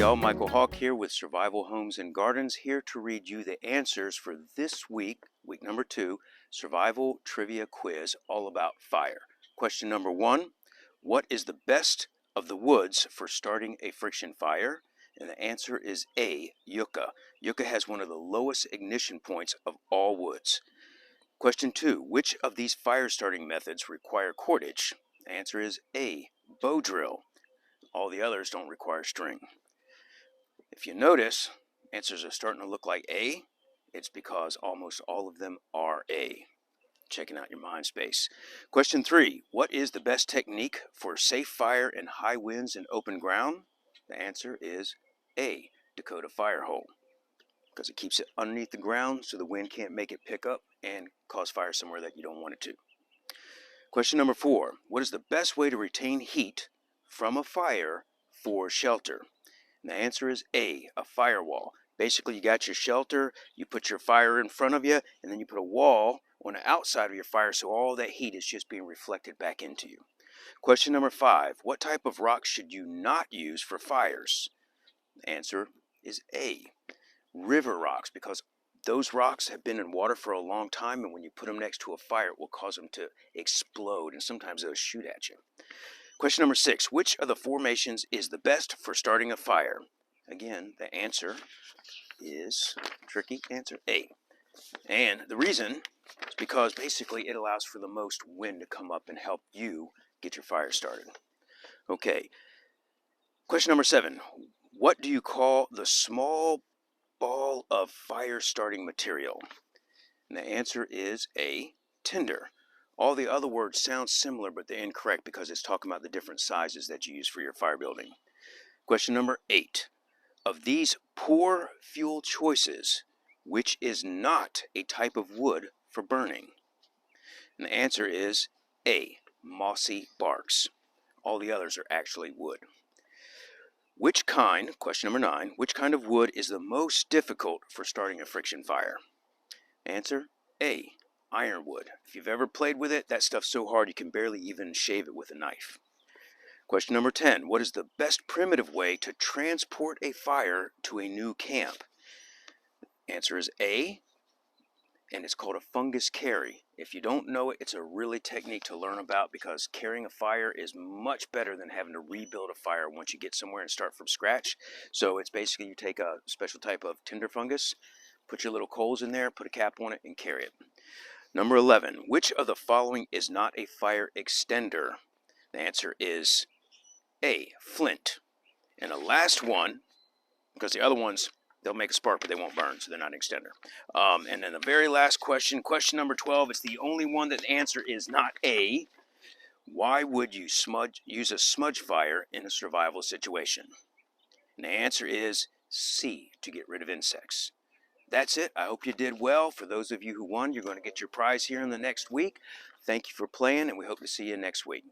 y'all, Michael Hawk here with Survival Homes and Gardens, here to read you the answers for this week, week number 2, survival trivia quiz all about fire. Question number 1, what is the best of the woods for starting a friction fire? And the answer is A, yucca. Yucca has one of the lowest ignition points of all woods. Question 2, which of these fire starting methods require cordage? The answer is A, bow drill. All the others don't require string. If you notice, answers are starting to look like A. It's because almost all of them are A. Checking out your mind space. Question 3, what is the best technique for safe fire in high winds and open ground? The answer is A, Dakota fire hole, because it keeps it underneath the ground so the wind can't make it pick up and cause fire somewhere that you don't want it to. Question number 4, what is the best way to retain heat from a fire for shelter? And the answer is A, a firewall. Basically, you got your shelter, you put your fire in front of you, and then you put a wall on the outside of your fire so all that heat is just being reflected back into you. Question number 5, what type of rocks should you not use for fires? The answer is A, river rocks, because those rocks have been in water for a long time, and when you put them next to a fire, it will cause them to explode, and sometimes they'll shoot at you. Question number 6, which of the formations is the best for starting a fire? Again, the answer is, tricky answer, A. And the reason is because basically it allows for the most wind to come up and help you get your fire started. Okay, question number 7, what do you call the small ball of fire starting material? And the answer is A, tinder. All the other words sound similar, but they're incorrect because it's talking about the different sizes that you use for your fire building. Question number 8. Of these poor fuel choices, which is not a type of wood for burning? And the answer is A, mossy barks. All the others are actually wood. Question number 9, which kind of wood is the most difficult for starting a friction fire? Answer A, ironwood. If you've ever played with it, that stuff's so hard you can barely even shave it with a knife. Question number 10, what is the best primitive way to transport a fire to a new camp? Answer is A, and it's called a fungus carry. If you don't know it, it's a really technique to learn about, because carrying a fire is much better than having to rebuild a fire once you get somewhere and start from scratch. So it's basically you take a special type of tinder fungus, put your little coals in there, put a cap on it, and carry it. Number 11, which of the following is not a fire extender? The answer is A, flint. And the last one, because the other ones, they'll make a spark, but they won't burn, so they're not an extender. And then the very last question, question number 12, it's the only one that the answer is not A. Why would you use a smudge fire in a survival situation? And the answer is C, to get rid of insects. That's it. I hope you did well. For those of you who won, you're going to get your prize here in the next week. Thank you for playing, and we hope to see you next week.